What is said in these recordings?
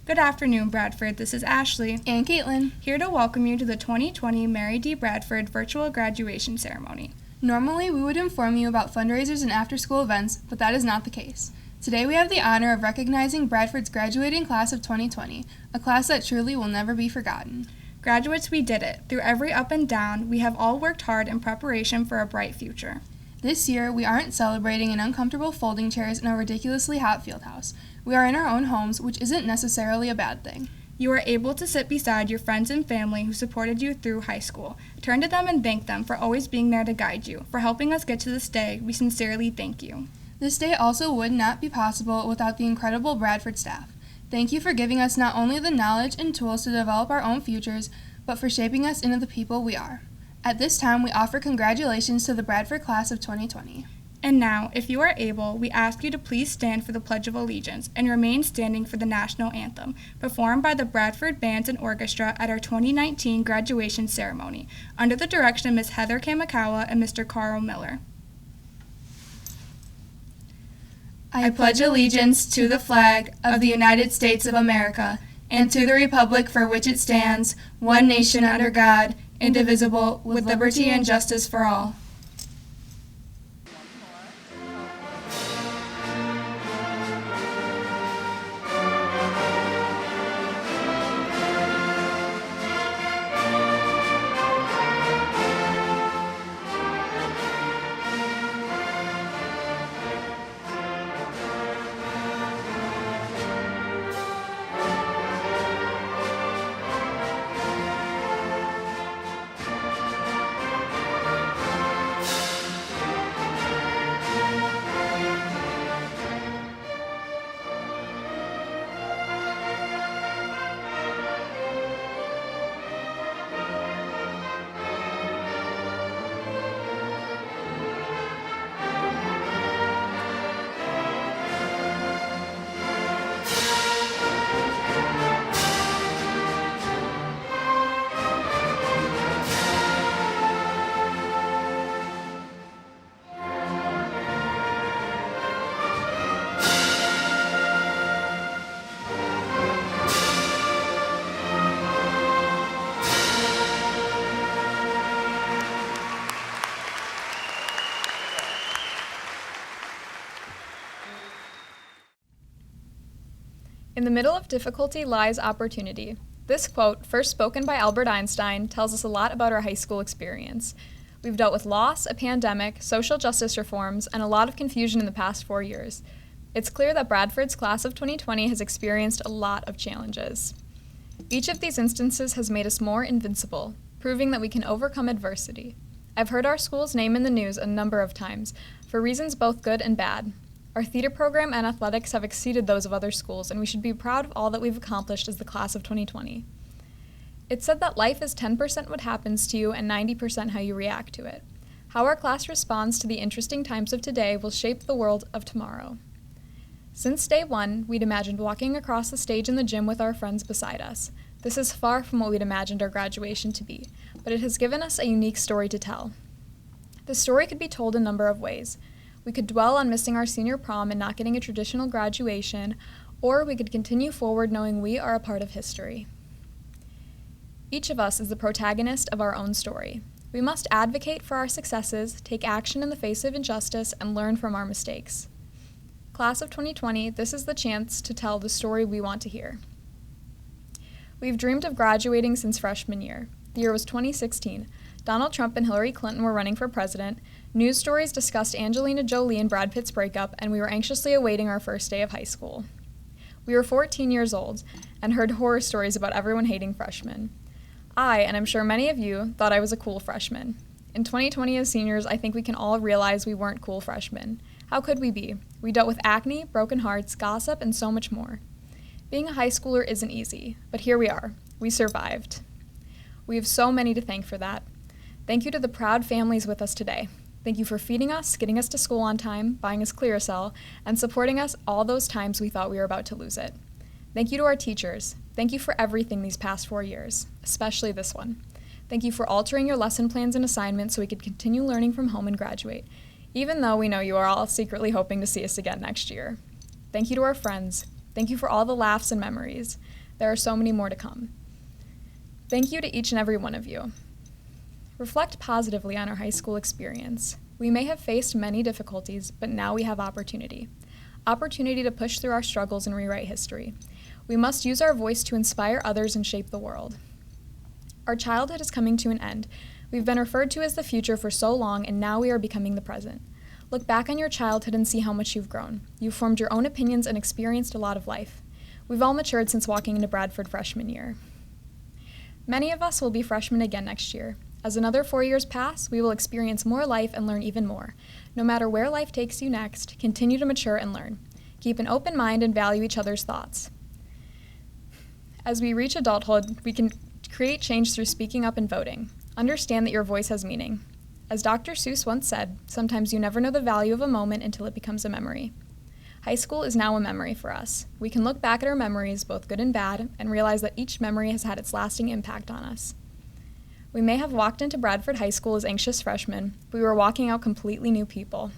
Good afternoon, Bradford. This is Ashley and Caitlin, here to welcome you to the 2020 Mary D. Bradford virtual graduation ceremony. Normally, we would inform you about fundraisers and after-school events, but that is not the case. Today, we have the honor of recognizing Bradford's graduating class of 2020, a class that truly will never be forgotten. Graduates, we did it. Through every up and down, we have all worked hard in preparation for a bright future. This year, we aren't celebrating in uncomfortable folding chairs in a ridiculously hot field house. We are in our own homes, which isn't necessarily a bad thing. You are able to sit beside your friends and family who supported you through high school. Turn to them and thank them for always being there to guide you. For helping us get to this day, we sincerely thank you. This day also would not be possible without the incredible Bradford staff. Thank you for giving us not only the knowledge and tools to develop our own futures, but for shaping us into the people we are. At this time, we offer congratulations to the Bradford class of 2020. And now, if you are able, we ask you to please stand for the Pledge of Allegiance and remain standing for the National Anthem, performed by the Bradford Bands and Orchestra at our 2019 graduation ceremony, under the direction of Ms. Heather Kamikawa and Mr. Carl Miller. I pledge allegiance to the flag of the United States of America and to the republic for which it stands, one nation under God, indivisible, with liberty and justice for all. In the middle of difficulty lies opportunity. This quote, first spoken by Albert Einstein, tells us a lot about our high school experience. We've dealt with loss, a pandemic, social justice reforms, and a lot of confusion in the past 4 years. It's clear that Bradford's class of 2020 has experienced a lot of challenges. Each of these instances has made us more invincible, proving that we can overcome adversity. I've heard our school's name in the news a number of times, for reasons both good and bad. Our theater program and athletics have exceeded those of other schools, and we should be proud of all that we've accomplished as the class of 2020. It's said that life is 10% what happens to you and 90% how you react to it. How our class responds to the interesting times of today will shape the world of tomorrow. Since day one, we'd imagined walking across the stage in the gym with our friends beside us. This is far from what we'd imagined our graduation to be, but it has given us a unique story to tell. The story could be told a number of ways. We could dwell on missing our senior prom and not getting a traditional graduation, or we could continue forward knowing we are a part of history. Each of us is the protagonist of our own story. We must advocate for our successes, take action in the face of injustice, and learn from our mistakes. Class of 2020, this is the chance to tell the story we want to hear. We've dreamed of graduating since freshman year. The year was 2016. Donald Trump and Hillary Clinton were running for president. News stories discussed Angelina Jolie and Brad Pitt's breakup, and we were anxiously awaiting our first day of high school. We were 14 years old and heard horror stories about everyone hating freshmen. I, and I'm sure many of you, thought I was a cool freshman. In 2020 as seniors, I think we can all realize we weren't cool freshmen. How could we be? We dealt with acne, broken hearts, gossip, and so much more. Being a high schooler isn't easy, but here we are. We survived. We have so many to thank for that. Thank you to the proud families with us today. Thank you for feeding us, getting us to school on time, buying us Clearasil, and supporting us all those times we thought we were about to lose it. Thank you to our teachers. Thank you for everything these past 4 years, especially this one. Thank you for altering your lesson plans and assignments so we could continue learning from home and graduate, even though we know you are all secretly hoping to see us again next year. Thank you to our friends. Thank you for all the laughs and memories. There are so many more to come. Thank you to each and every one of you. Reflect positively on our high school experience. We may have faced many difficulties, but now we have opportunity. Opportunity to push through our struggles and rewrite history. We must use our voice to inspire others and shape the world. Our childhood is coming to an end. We've been referred to as the future for so long, and now we are becoming the present. Look back on your childhood and see how much you've grown. You've formed your own opinions and experienced a lot of life. We've all matured since walking into Bradford freshman year. Many of us will be freshmen again next year. As another 4 years pass, we will experience more life and learn even more. No matter where life takes you next, continue to mature and learn. Keep an open mind and value each other's thoughts. As we reach adulthood, we can create change through speaking up and voting. Understand that your voice has meaning. As Dr. Seuss once said, sometimes you never know the value of a moment until it becomes a memory. High school is now a memory for us. We can look back at our memories, both good and bad, and realize that each memory has had its lasting impact on us. We may have walked into Bradford High School as anxious freshmen, but we were walking out completely new people.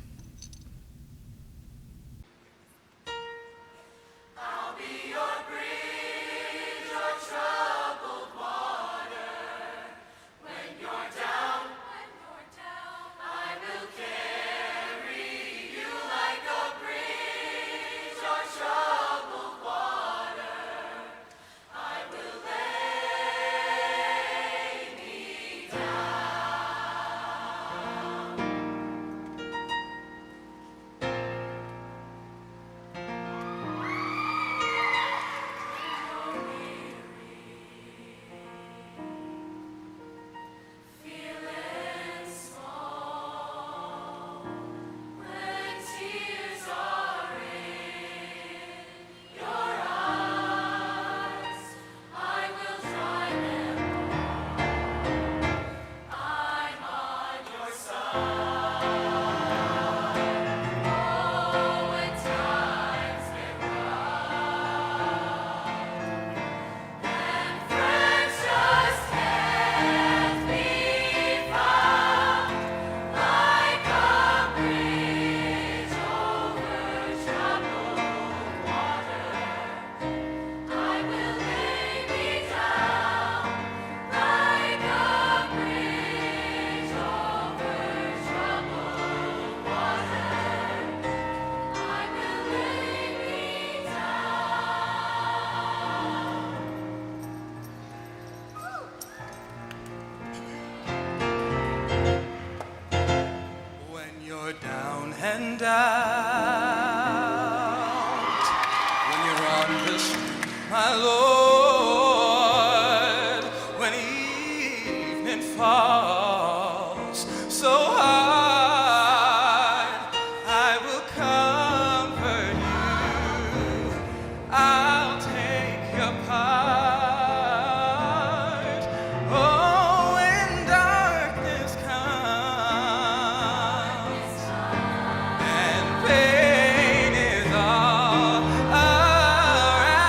And out when you're on the street, my Lord, when evening falls so hard, I will comfort you, I'll take your part. Oh, when darkness comes and pain is all around,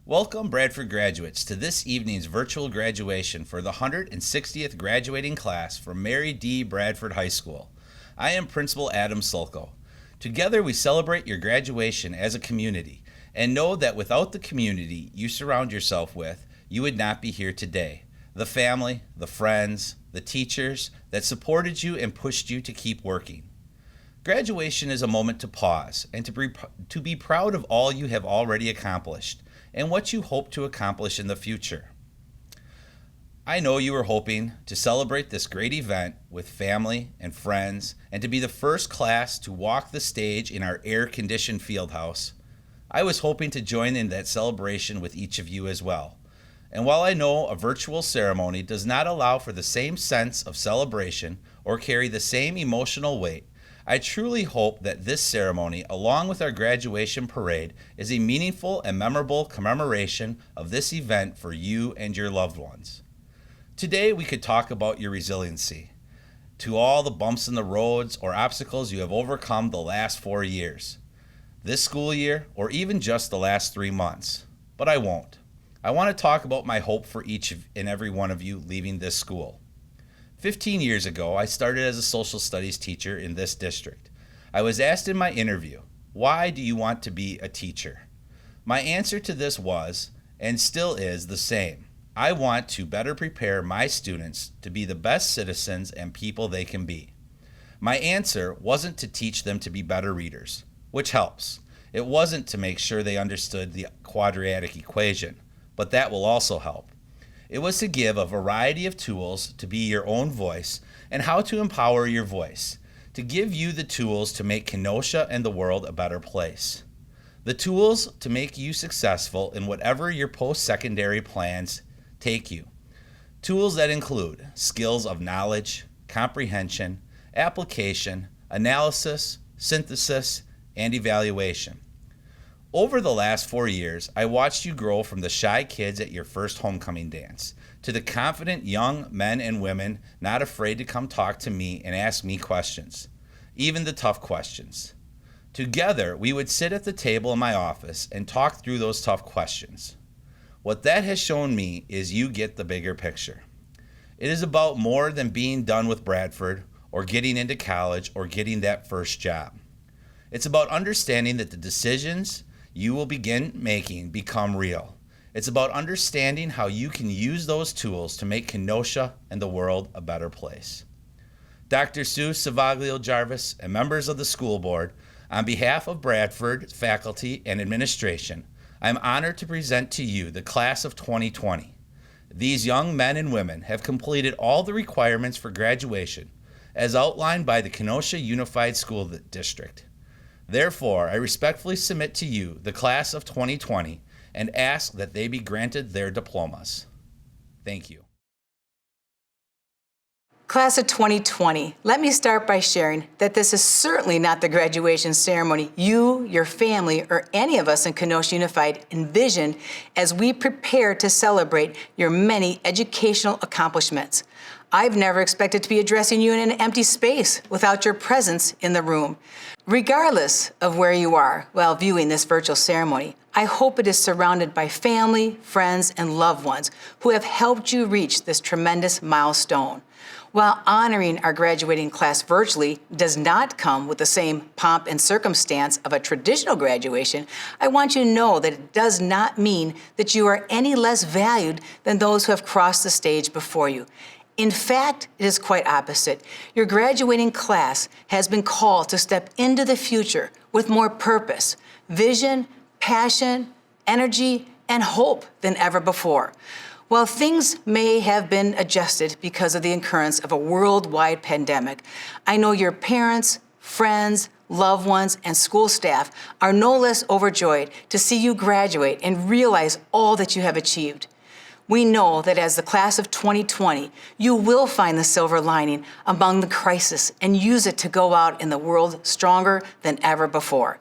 Welcome, Bradford graduates, to this evening's virtual graduation for the 160th graduating class from Mary D. Bradford High School. I am Principal Adam Sulko. Together we celebrate your graduation as a community and know that without the community you surround yourself with, you would not be here today. The family, the friends, the teachers that supported you and pushed you to keep working. Graduation is a moment to pause and to be proud of all you have already accomplished and what you hope to accomplish in the future. I know you were hoping to celebrate this great event with family and friends and to be the first class to walk the stage in our air-conditioned fieldhouse. I was hoping to join in that celebration with each of you as well. And while I know a virtual ceremony does not allow for the same sense of celebration or carry the same emotional weight, I truly hope that this ceremony, along with our graduation parade, is a meaningful and memorable commemoration of this event for you and your loved ones. Today we could talk about your resiliency to all the bumps in the roads or obstacles you have overcome the last 4 years, this school year, or even just the last 3 months. But I won't. I want to talk about my hope for each and every one of you leaving this school. 15 years ago, I started as a social studies teacher in this district. I was asked in my interview, why do you want to be a teacher? My answer to this was, and still is, the same. I want to better prepare my students to be the best citizens and people they can be. My answer wasn't to teach them to be better readers, which helps. It wasn't to make sure they understood the quadratic equation, but that will also help. It was to give a variety of tools to be your own voice and how to empower your voice, to give you the tools to make Kenosha and the world a better place. The tools to make you successful in whatever your post-secondary plans take you. Tools that include skills of knowledge, comprehension, application, analysis, synthesis, and evaluation. Over the last 4 years, I watched you grow from the shy kids at your first homecoming dance to the confident young men and women not afraid to come talk to me and ask me questions, even the tough questions. Together, we would sit at the table in my office and talk through those tough questions. What that has shown me is you get the bigger picture. It is about more than being done with Bradford or getting into college or getting that first job. It's about understanding that the decisions you will begin making become real. It's about understanding how you can use those tools to make Kenosha and the world a better place. Dr. Sue Savaglio Jarvis and members of the school board, on behalf of Bradford faculty and administration, I am honored to present to you the class of 2020. These young men and women have completed all the requirements for graduation as outlined by the Kenosha Unified School District. Therefore, I respectfully submit to you the class of 2020 and ask that they be granted their diplomas. Thank you. Class of 2020, let me start by sharing that this is certainly not the graduation ceremony you, your family, or any of us in Kenosha Unified envisioned as we prepare to celebrate your many educational accomplishments. I've never expected to be addressing you in an empty space without your presence in the room. Regardless of where you are while viewing this virtual ceremony, I hope it is surrounded by family, friends, and loved ones who have helped you reach this tremendous milestone. While honoring our graduating class virtually does not come with the same pomp and circumstance of a traditional graduation, I want you to know that it does not mean that you are any less valued than those who have crossed the stage before you. In fact, it is quite opposite. Your graduating class has been called to step into the future with more purpose, vision, passion, energy, and hope than ever before. While things may have been adjusted because of the occurrence of a worldwide pandemic, I know your parents, friends, loved ones, and school staff are no less overjoyed to see you graduate and realize all that you have achieved. We know that as the class of 2020, you will find the silver lining among the crisis and use it to go out in the world stronger than ever before.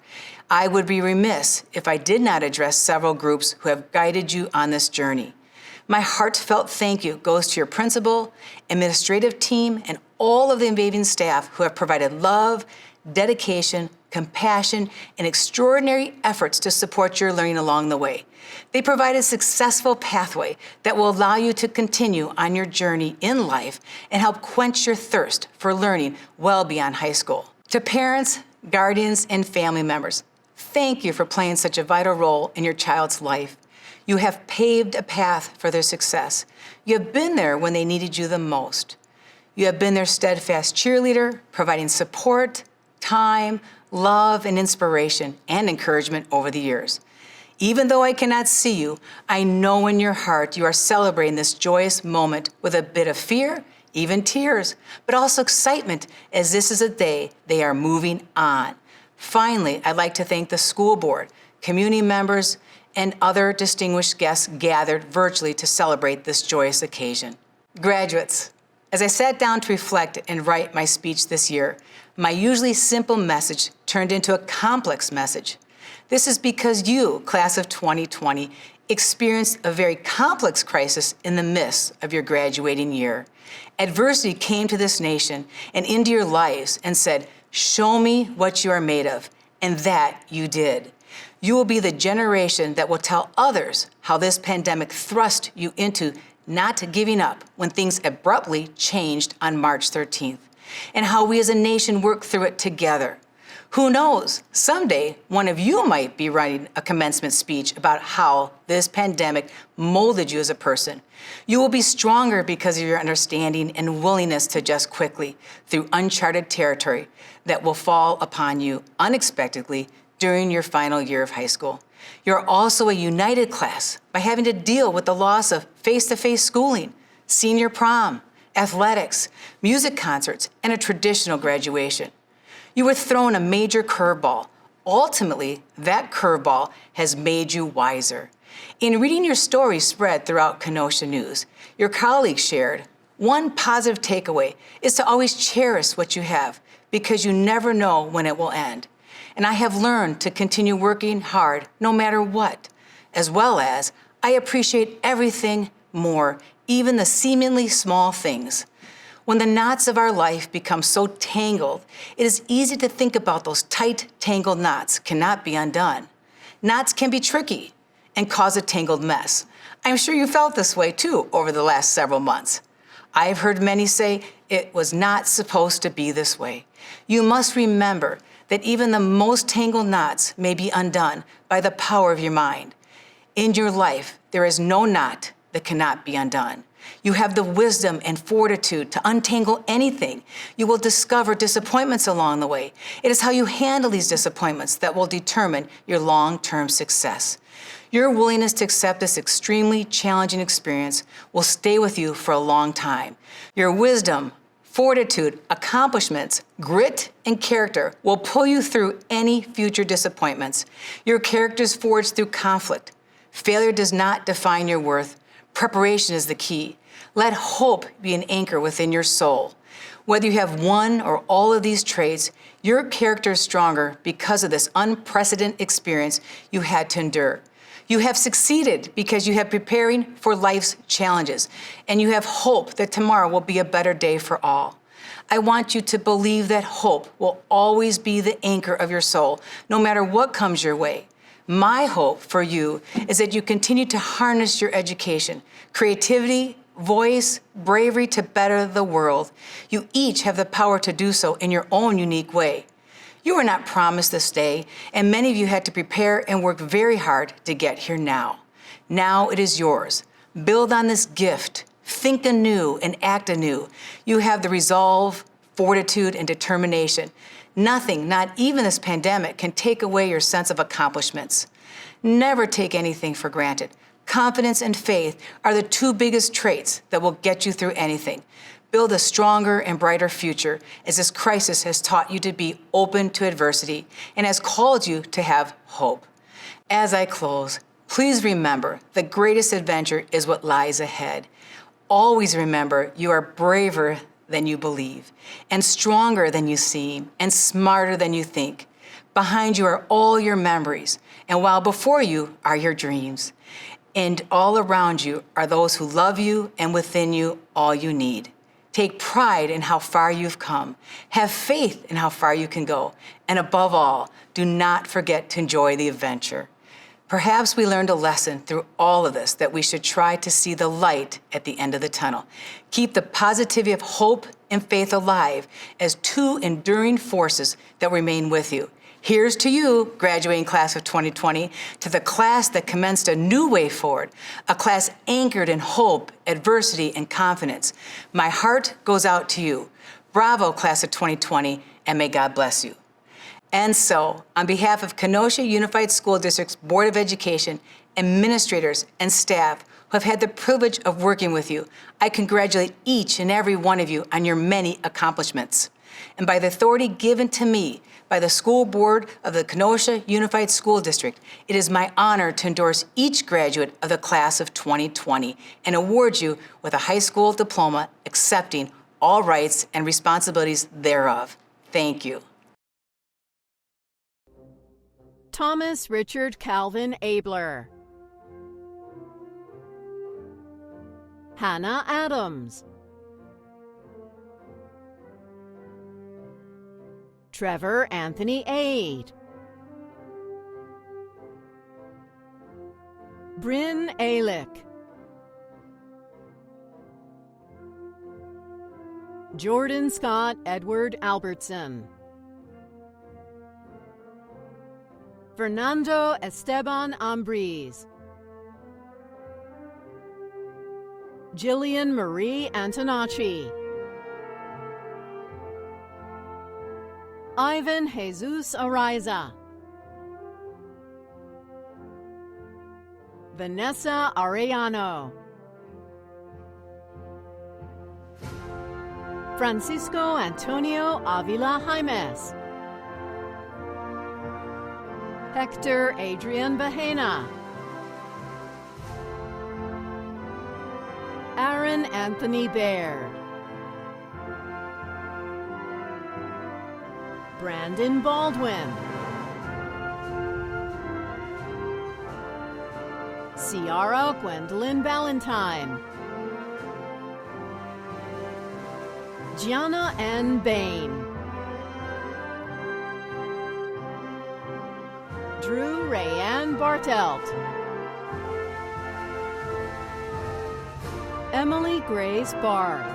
I would be remiss if I did not address several groups who have guided you on this journey. My heartfelt thank you goes to your principal, administrative team, and all of the Invading staff who have provided love, dedication, compassion, and extraordinary efforts to support your learning along the way. They provide a successful pathway that will allow you to continue on your journey in life and help quench your thirst for learning well beyond high school. To parents, guardians, and family members, thank you for playing such a vital role in your child's life. You have paved a path for their success. You have been there when they needed you the most. You have been their steadfast cheerleader, providing support, time, love, and inspiration and encouragement over the years. Even though I cannot see you, I know in your heart you are celebrating this joyous moment with a bit of fear, even tears, but also excitement as this is a day they are moving on. Finally, I'd like to thank the school board, community members, and other distinguished guests gathered virtually to celebrate this joyous occasion. Graduates, as I sat down to reflect and write my speech this year, my usually simple message turned into a complex message. This is because you, class of 2020, experienced a very complex crisis in the midst of your graduating year. Adversity came to this nation and into your lives and said, "Show me what you are made of," and that you did. You will be the generation that will tell others how this pandemic thrust you into not giving up when things abruptly changed on March 13th, and how we as a nation worked through it together. Who knows, someday one of you might be writing a commencement speech about how this pandemic molded you as a person. You will be stronger because of your understanding and willingness to adjust quickly through uncharted territory that will fall upon you unexpectedly during your final year of high school. You're also a united class by having to deal with the loss of face-to-face schooling, senior prom, athletics, music concerts, and a traditional graduation. You were thrown a major curveball. Ultimately, that curveball has made you wiser. In reading your story spread throughout Kenosha News, your colleagues shared, one positive takeaway is to always cherish what you have because you never know when it will end. And I have learned to continue working hard no matter what, as well as I appreciate everything more, even the seemingly small things. When the knots of our life become so tangled, it is easy to think about those tight, tangled knots cannot be undone. Knots can be tricky and cause a tangled mess. I'm sure you felt this way too over the last several months. I've heard many say it was not supposed to be this way. You must remember that even the most tangled knots may be undone by the power of your mind. In your life, there is no knot that cannot be undone. You have the wisdom and fortitude to untangle anything. You will discover disappointments along the way. It is how you handle these disappointments that will determine your long-term success. Your willingness to accept this extremely challenging experience will stay with you for a long time. Your wisdom, fortitude, accomplishments, grit, and character will pull you through any future disappointments. Your character is forged through conflict. Failure does not define your worth. Preparation is the key. Let hope be an anchor within your soul. Whether you have one or all of these traits, your character is stronger because of this unprecedented experience you had to endure. You have succeeded because you have preparing for life's challenges, and you have hope that tomorrow will be a better day for all. I want you to believe that hope will always be the anchor of your soul, no matter what comes your way. My hope for you is that you continue to harness your education, creativity, voice, bravery to better the world. You each have the power to do so in your own unique way. You were not promised this day, and many of you had to prepare and work very hard to get here now. Now it is yours. Build on this gift. Think anew and act anew. You have the resolve, fortitude, and determination. Nothing, not even this pandemic, can take away your sense of accomplishments. Never take anything for granted. Confidence and faith are the two biggest traits that will get you through anything. Build a stronger and brighter future as this crisis has taught you to be open to adversity and has called you to have hope. As I close, please remember the greatest adventure is what lies ahead. Always remember you are braver than you believe, and stronger than you seem, and smarter than you think. Behind you are all your memories, and while before you are your dreams. And all around you are those who love you, and within you, all you need. Take pride in how far you've come. Have faith in how far you can go. And above all, do not forget to enjoy the adventure. Perhaps we learned a lesson through all of this that we should try to see the light at the end of the tunnel. Keep the positivity of hope and faith alive as two enduring forces that remain with you. Here's to you, graduating class of 2020, to the class that commenced a new way forward, a class anchored in hope, adversity, and confidence. My heart goes out to you. Bravo, class of 2020, and may God bless you. And so, on behalf of Kenosha Unified School District's Board of Education, administrators, and staff who have had the privilege of working with you, I congratulate each and every one of you on your many accomplishments. And by the authority given to me by the school board of the Kenosha Unified School District, it is my honor to endorse each graduate of the class of 2020 and award you with a high school diploma accepting all rights and responsibilities thereof. Thank you. Thomas Richard Calvin Abler. Hannah Adams. Trevor Anthony Aid. Bryn Aehlich. Jordan Scott Edward Albertson. Fernando Esteban Ambriz. Jillian Marie Antonacci. Ivan Jesus Araiza. Vanessa Arellano. Francisco Antonio Avila Jaimes. Hector Adrian Bahena. Aaron Anthony Baird. Brandon Baldwin. Ciara Gwendolyn Ballantyne. Gianna N. Bain. Drew Rayanne Bartelt. Emily Grace Barth.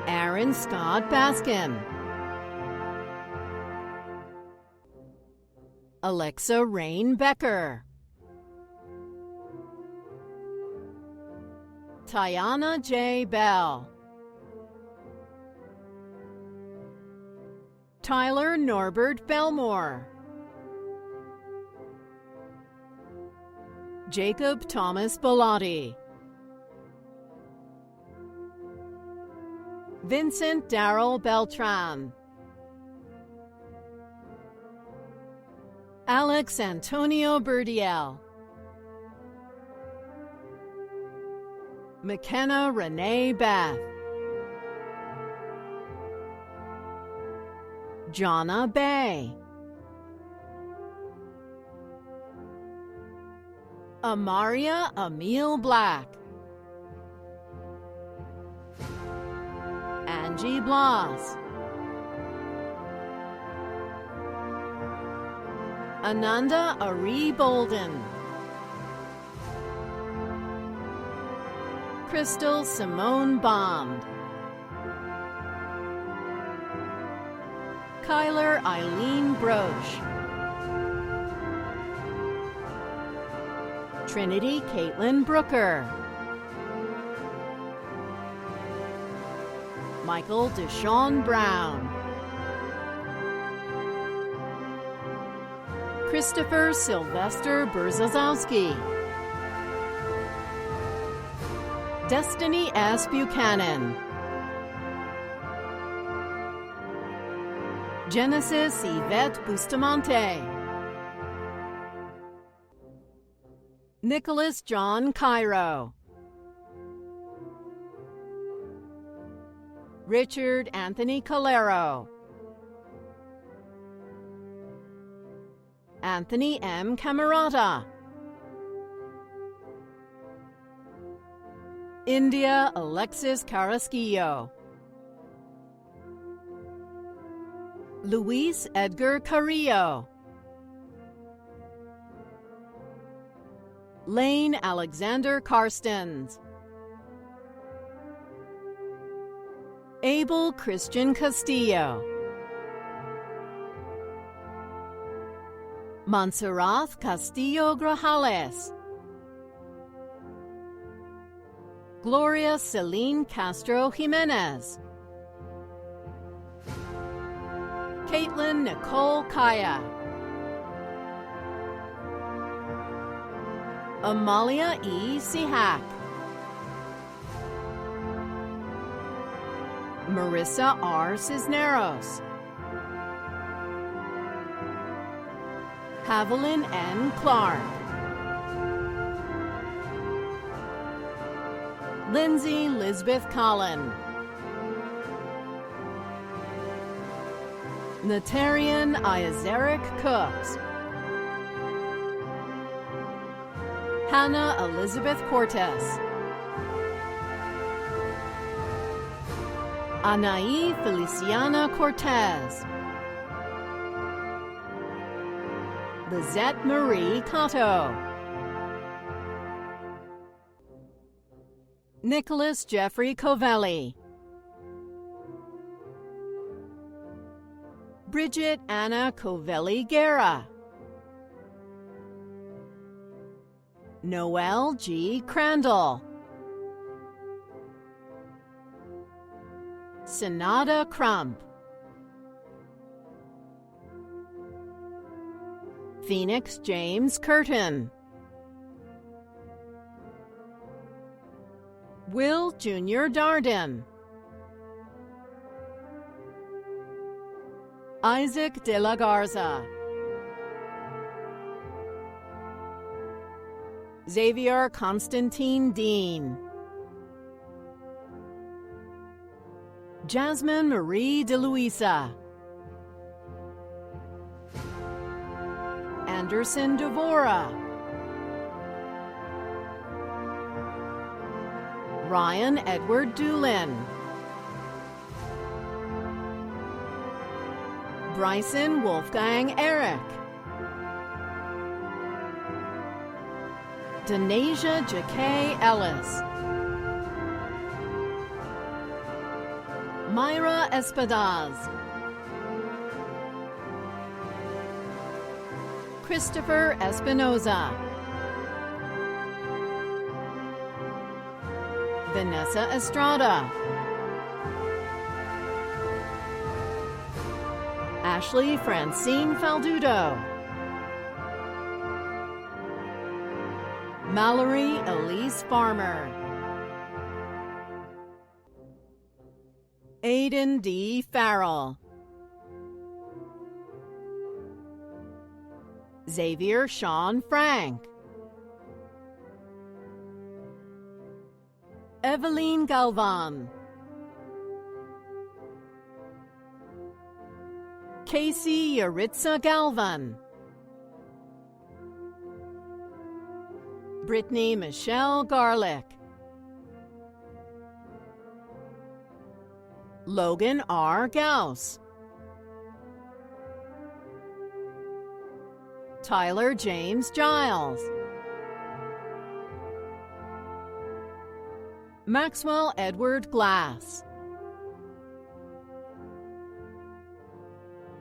Aaron Scott Basken. Alexa Rain Becker. Tiana J. Bell. Tyler Norbert Bellmore. Jacob Thomas Belotti. Vincent Darrell Beltran. Alex Antonio Berdiel. McKenna Renee Beth. Jonna Bay. Amariya Amil Black. Angie Blas. Ananda Ari Bolden. Crystal Simone Bond. Kyler Eileen Broche. Trinity Caitlin Brooker. Michael Deshawn Brown. Christopher Sylvester Berzazowski. Destiny S. Buchanan. Genesis Ivette Bustamante. Nicholas John Cairo. Richard Anthony Calero. Anthony M. Camerata. India Alexis Carrasquillo. Luis Edgar Carrillo. Lane Alexander Karstens. Abel Christian Castillo. Montserrat Castillo Grajales. Gloria Celine Castro Jimenez. Caitlin Nicole Kaya. Amalia E. Sihak. Marissa R. Cisneros. Haviland N. Clark. Lindsay Lisbeth Collin. Natarian Iazeric Cooks. Hannah Elizabeth Cortez. Anaí Feliciana Cortez. Lizette Marie Cotto. Nicholas Jeffrey Covelli. Bridget Anna Covelli Guerra. Noel G. Crandall. Sonata Crump. Phoenix James Curtin. Will Jr. Darden. Isaac de la Garza. Xavier Constantine Dean. Jasmine Marie de Luisa. Anderson Devora. Ryan Edward Doolin. Bryson Wolfgang Eric. Denasia J.K. Ellis. Myra Espadas. Christopher Espinoza. Vanessa Estrada. Ashley Francine Faldudo. Mallory Elise Farmer. Aiden D. Farrell. Xavier Sean Frank. Eveline Galvan. Casey Yaritza Galvan. Brittany Michelle Garlick. Logan R. Gauss. Tyler James Giles. Maxwell Edward Glass.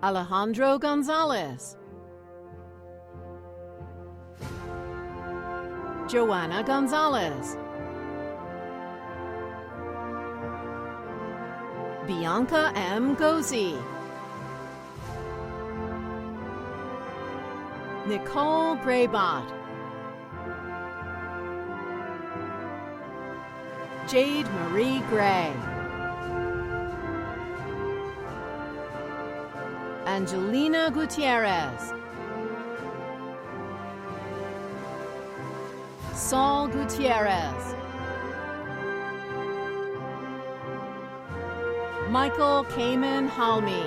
Alejandro Gonzalez. Joanna Gonzalez. Bianca M. Gozi. Nicole Graybot. Jade Marie Gray. Angelina Gutierrez. Saul Gutierrez. Michael Kamen Halmi.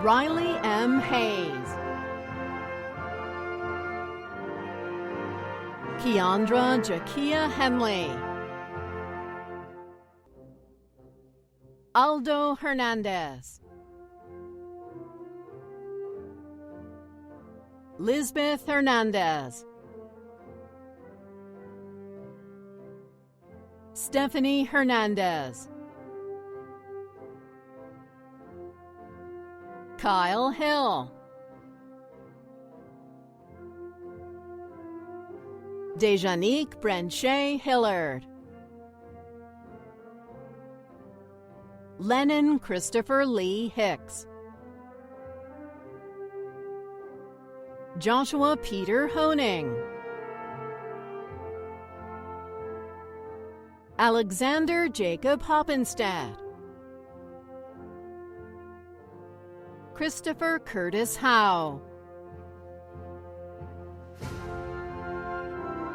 Rylie M. Hayes. Keandra Jakia Henley, Aldo Hernandez, Lisbeth Hernandez, Stephanie Hernandez, Kyle Hill, Dejanique Brenche Hillard, Lennon Christopher Lee Hicks, Joshua Peter Hoening, Alexander Jacob Hoppenstead, Christopher Curtis Howe,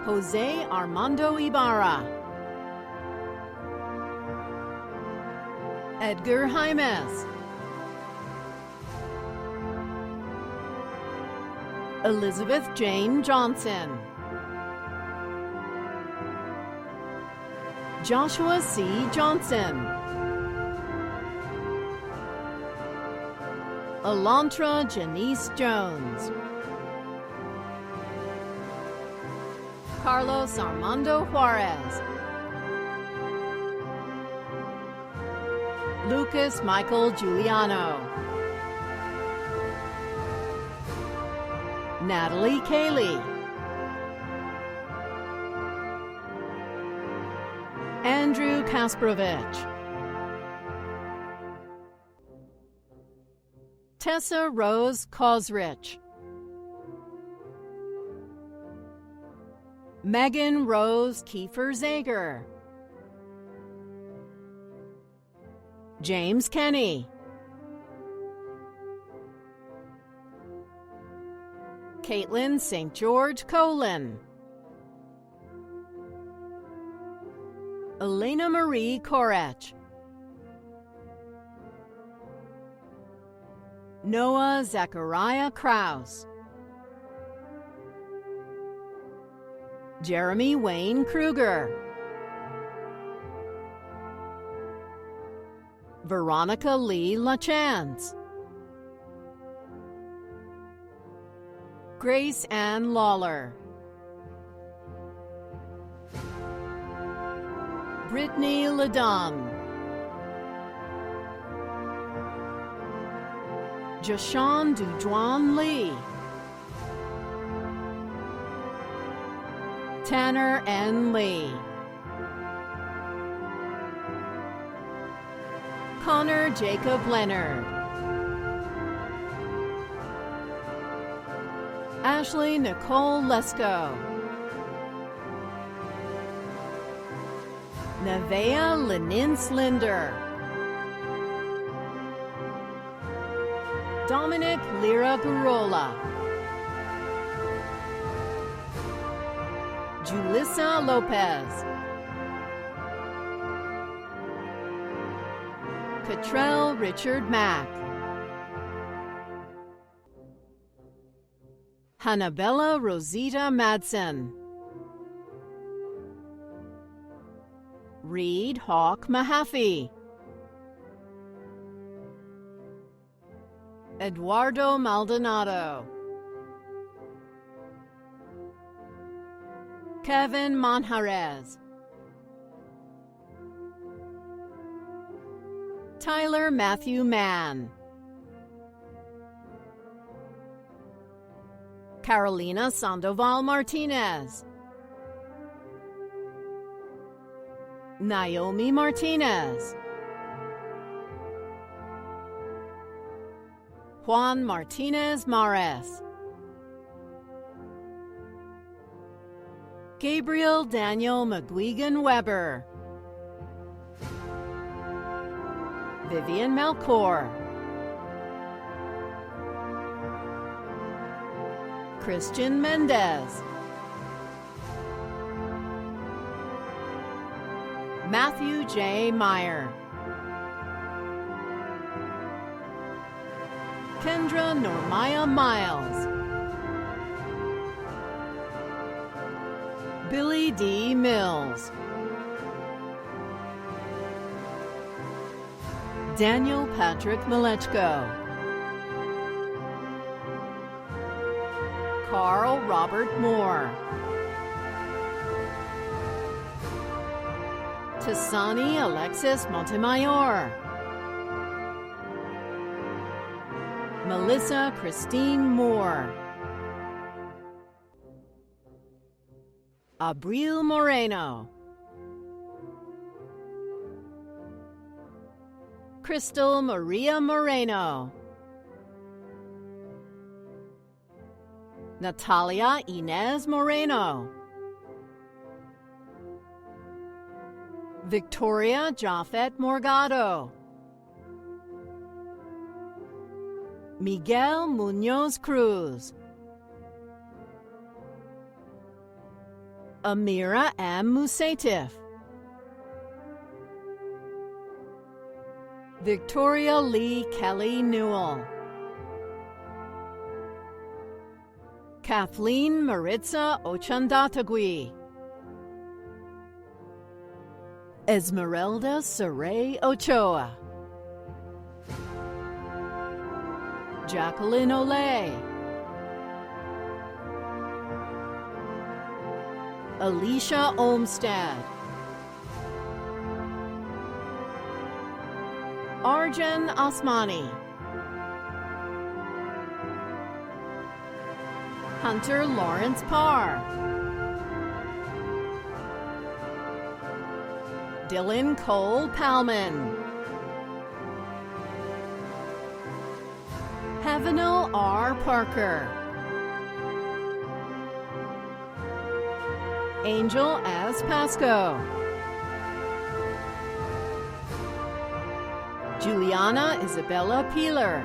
Jose Armando Ibarra, Edgar Jaimes, Elizabeth Jane Johnson, Joshua C. Johnson, Elantra Janice Jones, Carlos Armando Juarez, Lucas Michael Giuliano, Natalie Cayley, Andrew Kasprovich, Tessa Rose Kosrich, Megan Rose Kiefer Zager, James Kenny, Caitlin St. George Colin, Elena Marie Korech, Noah Zachariah Kraus, Jeremy Wayne Kruger, Veronica Lee LaChance, Grace Ann Lawler, Brittany Ledum, Jashawn Dujuan Lee, Tanner N. Lee, Connor Jacob Leonard, Ashley Nicole Lesko, Nevea Lenins Linder, Dominic Lira Garola, Julissa Lopez, Cottrell Richard Mack, Hannabella Rosita Madsen, Reed Hawk Mahaffey, Eduardo Maldonado, Kevin Manjarez, Tyler Matthew Mann, Carolina Sandoval Martinez, Naomi Martinez, Juan Martinez Mares, Gabriel Daniel McGuigan Weber, Vivian Melchor, Christian Mendez, Matthew J. Meyer, Kendra Normaya Miles, Billy Dee Mills. Daniel Patrick Mleczko. Carl Robert Moore. Tassani Alexis Montemayor. Melissa Christine Moore. Abril Moreno. Crystal Maria Moreno. Natalia Inez Moreno. Victoria Jafet Morgado. Miguel Munoz Cruz. Amira M. Musatif. Victoria Lee Kelly Newell. Kathleen Maritza Ochandatagui. Esmeralda Saray Ochoa. Jacqueline Olay. Alicia Olmstead. Arjan Osmani. Hunter Lawrence Paar. Dylan Cole Palman. Heavenel R. Parker. Angel S. Pasco. Juliana Isabella Peeler.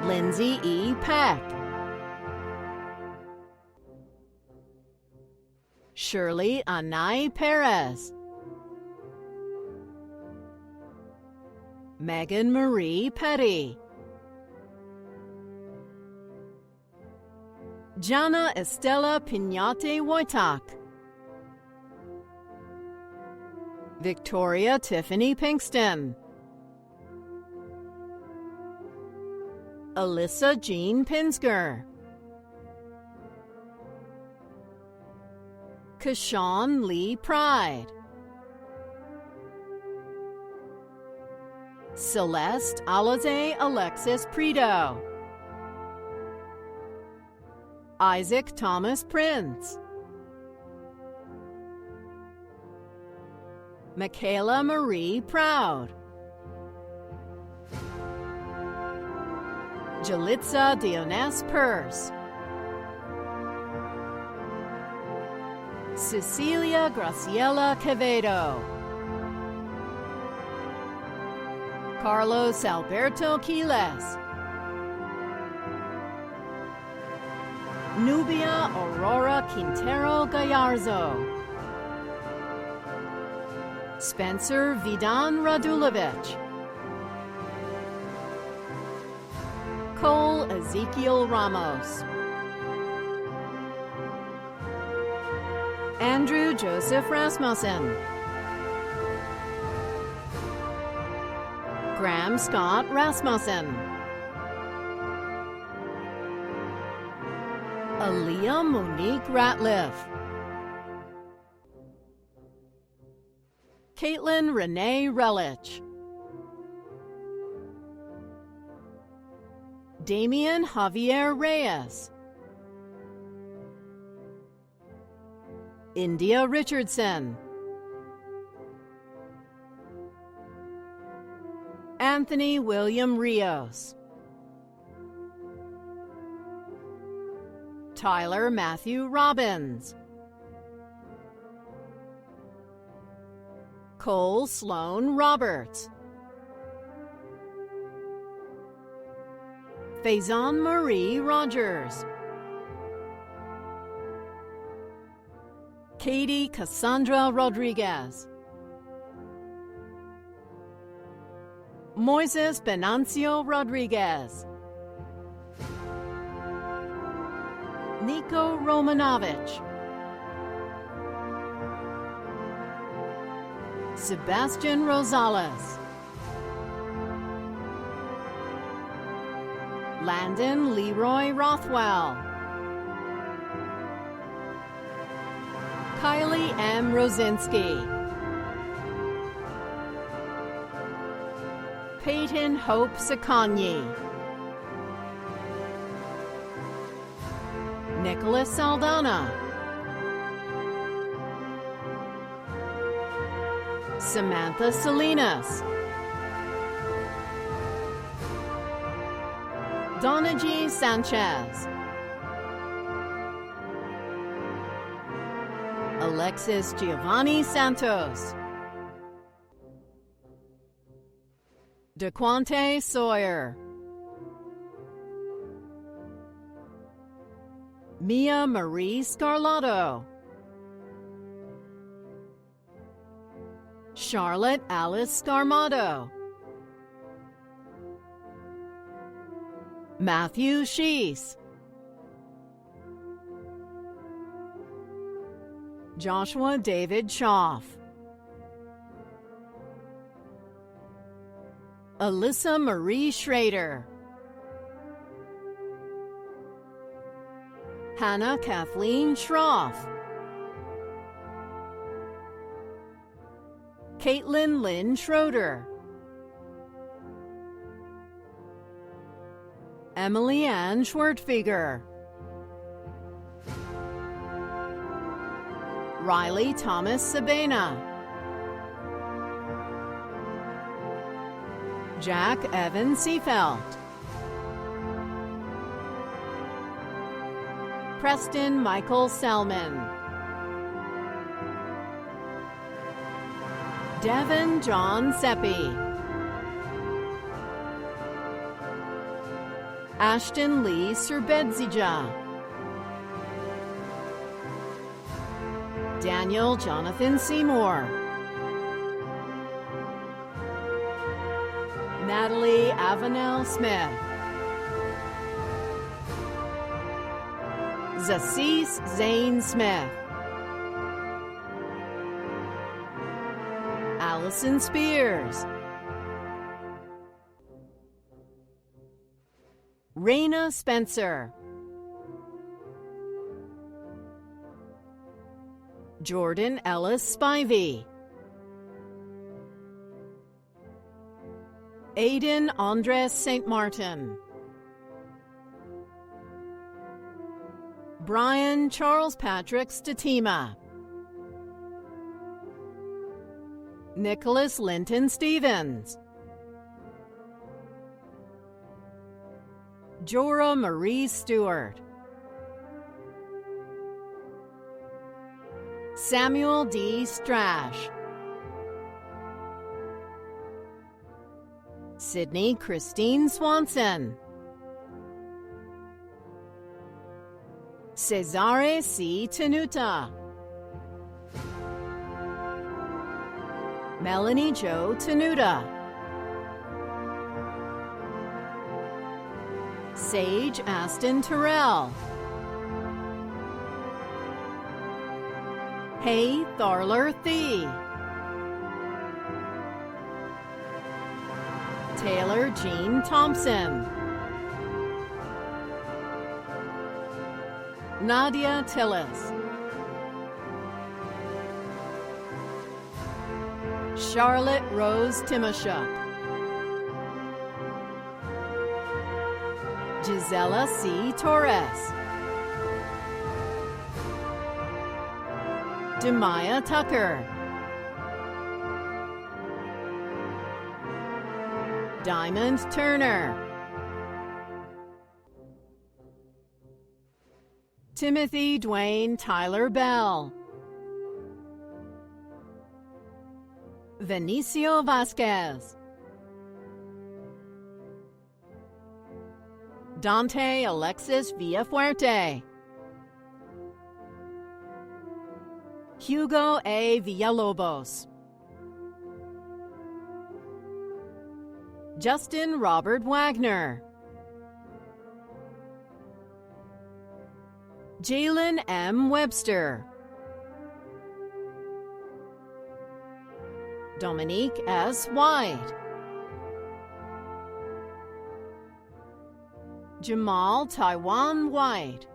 Lindsay E. Peck. Shirley Anai Perez. Megan Marie Petty. Gianna Estella Pignotti-Wojtak. Victoria Tiffany Pinkston. Alyssa Jean Pinsker. Kashawn Lee Pride. Celeste Alize Alexis Prido. Isaac Thomas Prince. Michaela Marie Proud. Jalitza Dioness Purse. Cecilia Graciela Quevedo. Carlos Alberto Quiles. Nubia Aurora Quintero Gallarzo. Spencer Vidan Radulovich. Cole Ezekiel Ramos. Andrew Joseph Rasmussen. Graham Scott Rasmussen. Aaliyah Monique Ratliff. Caitlin Renee Relich. Damian Javier Reyes. India Richardson. Anthony William Rios. Tyler Matthew Robbins. Cole Sloan Roberts. Faison Marie Rogers. Katie Cassandra Rodriguez. Moises Benancio Rodriguez. Nico Romanovich, Sebastian Rosales, Landon Leroy Rothwell, Kylie M. Rosinski, Peyton Hope Sakonyi, Nicholas Saldana, Samantha Salinas, Donaji Sanchez, Alexis Giovanni Santos, DeQuante Sawyer, Mia Marie Scarlato, Charlotte Alice Scarmato, Matthew Sheese, Joshua David Schaff, Alyssa Marie Schrader, Hannah Kathleen Schroff, Caitlin Lynn Schroeder, Emily Ann Schwertfeger, Riley Thomas Sabena, Jack Evan Seafelt, Preston Michael Selman, Devin John Seppi, Ashton Lee Serbedzija, Daniel Jonathan Seymour, Natalie Avenel Smith, Zassis Zane Smith, Allison Spears, Raina Spencer, Jordan Ellis Spivey, Aiden Andres St. Martin, Brian Charles Patrick Statima, Nicholas Linton Stevens, Jorah Marie Stewart, Samuel D. Strash, Sydney Christine Swanson, Cesare C. Tenuta, Melanie Jo Tenuta, Sage Aston Terrell, Hay Tharler Thee, Taylor Jean Thompson, Nadia Tillis, Charlotte Rose Timoshuk, Gisela C. Torres, Demaya Tucker, Diamond Turner, Timothy Dwayne Tyler Bell, Vinicio Vasquez, Dante Alexis Villafuerte, Hugo A. Villalobos, Justin Robert Wagner, Jalen M. Webster. Dominique S. White. Jamal Taiwan White.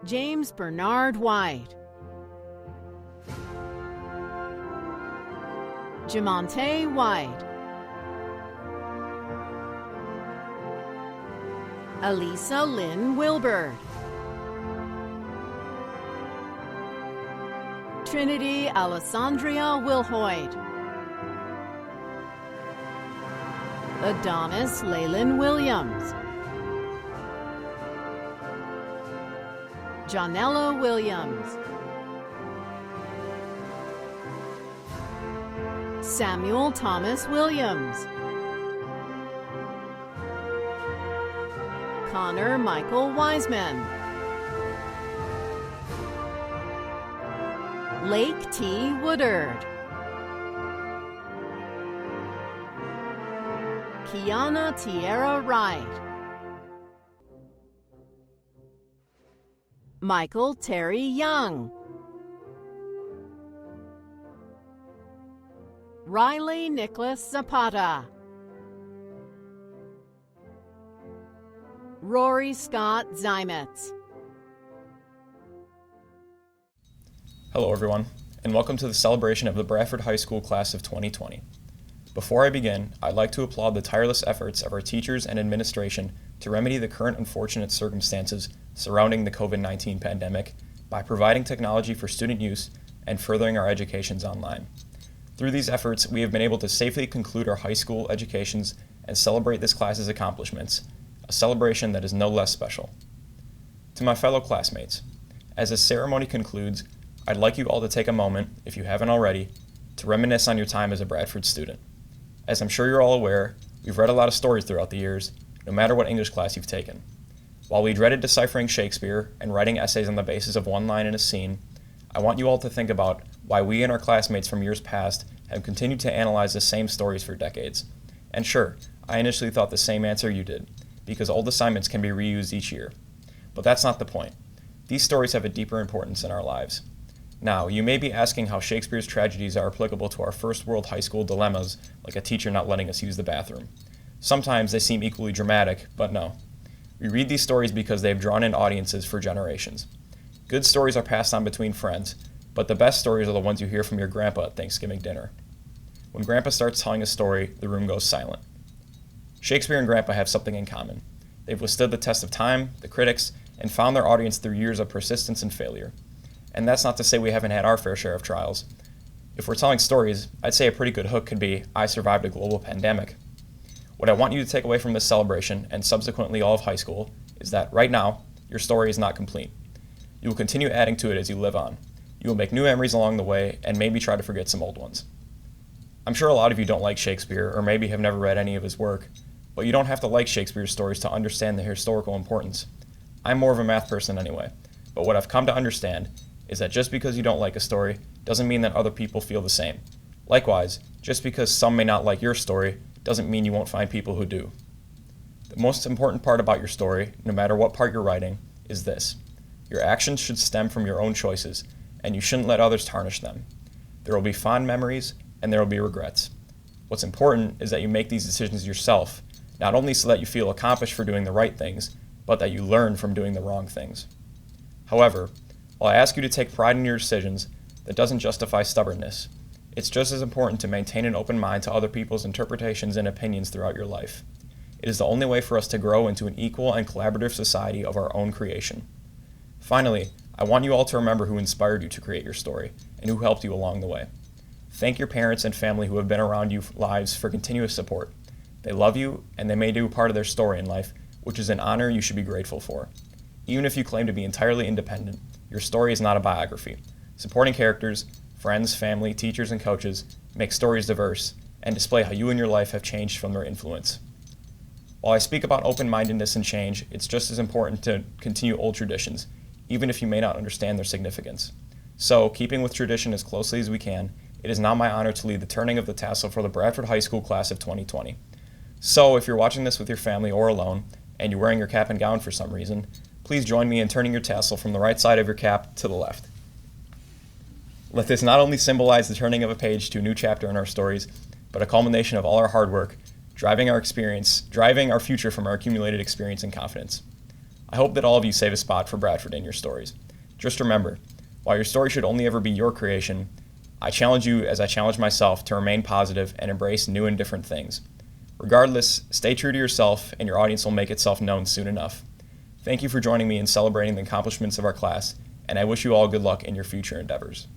James Bernard White. Jamonte White. Elisa Lynn Wilbert. Trinity Alessandria Wilhoit. Adonis Leyland Williams. Janella Williams. Samuel Thomas Williams. Connor Michael Wiseman. Lake T. Woodard. Kiana Tierra Wright. Michael Terry Young. Riley Nicholas Zapata. Rory Scott Zymetz. Hello everyone, and welcome to the celebration of the Bradford High School class of 2020. Before I begin, I'd like to applaud the tireless efforts of our teachers and administration to remedy the current unfortunate circumstances surrounding the COVID-19 pandemic by providing technology for student use and furthering our educations online. Through these efforts, we have been able to safely conclude our high school educations and celebrate this class's accomplishments, a celebration that is no less special. To my fellow classmates, as this ceremony concludes, I'd like you all to take a moment, if you haven't already, to reminisce on your time as a Bradford student. As I'm sure you're all aware, we've read a lot of stories throughout the years, no matter what English class you've taken. While we dreaded deciphering Shakespeare and writing essays on the basis of one line in a scene, I want you all to think about why we and our classmates from years past have continued to analyze the same stories for decades. And sure, I initially thought the same answer you did, because old assignments can be reused each year. But that's not the point. These stories have a deeper importance in our lives. Now, you may be asking how Shakespeare's tragedies are applicable to our first world high school dilemmas, like a teacher not letting us use the bathroom. Sometimes they seem equally dramatic, but no. We read these stories because they've drawn in audiences for generations. Good stories are passed on between friends, but the best stories are the ones you hear from your grandpa at Thanksgiving dinner. When grandpa starts telling a story, the room goes silent. Shakespeare and grandpa have something in common. They've withstood the test of time, the critics, and found their audience through years of persistence and failure. And that's not to say we haven't had our fair share of trials. If we're telling stories, I'd say a pretty good hook could be, I survived a global pandemic. What I want you to take away from this celebration, and subsequently all of high school, is that right now, your story is not complete. You will continue adding to it as you live on. You will make new memories along the way, and maybe try to forget some old ones. I'm sure a lot of you don't like Shakespeare, or maybe have never read any of his work, but you don't have to like Shakespeare's stories to understand their historical importance. I'm more of a math person anyway, but what I've come to understand is that just because you don't like a story doesn't mean that other people feel the same. Likewise, just because some may not like your story doesn't mean you won't find people who do. The most important part about your story, no matter what part you're writing, is this. Your actions should stem from your own choices, and you shouldn't let others tarnish them. There will be fond memories, and there will be regrets. What's important is that you make these decisions yourself, not only so that you feel accomplished for doing the right things, but that you learn from doing the wrong things. However, while I ask you to take pride in your decisions, that doesn't justify stubbornness. It's just as important to maintain an open mind to other people's interpretations and opinions throughout your life. It is the only way for us to grow into an equal and collaborative society of our own creation. Finally, I want you all to remember who inspired you to create your story and who helped you along the way. Thank your parents and family who have been around you lives for continuous support. They love you, and they made you part of their story in life, which is an honor you should be grateful for. Even if you claim to be entirely independent, your story is not a biography. Supporting characters, friends, family, teachers, and coaches make stories diverse and display how you and your life have changed from their influence. While I speak about open-mindedness and change, it's just as important to continue old traditions, even if you may not understand their significance. So, keeping with tradition as closely as we can, it is now my honor to lead the turning of the tassel for the Bradford High School class of 2020. So, if you're watching this with your family or alone, and you're wearing your cap and gown for some reason, please join me in turning your tassel from the right side of your cap to the left. Let this not only symbolize the turning of a page to a new chapter in our stories, but a culmination of all our hard work, driving our future from our accumulated experience and confidence. I hope that all of you save a spot for Bradford in your stories. Just remember, while your story should only ever be your creation, I challenge you as I challenge myself to remain positive and embrace new and different things. Regardless, stay true to yourself and your audience will make itself known soon enough. Thank you for joining me in celebrating the accomplishments of our class, and I wish you all good luck in your future endeavors.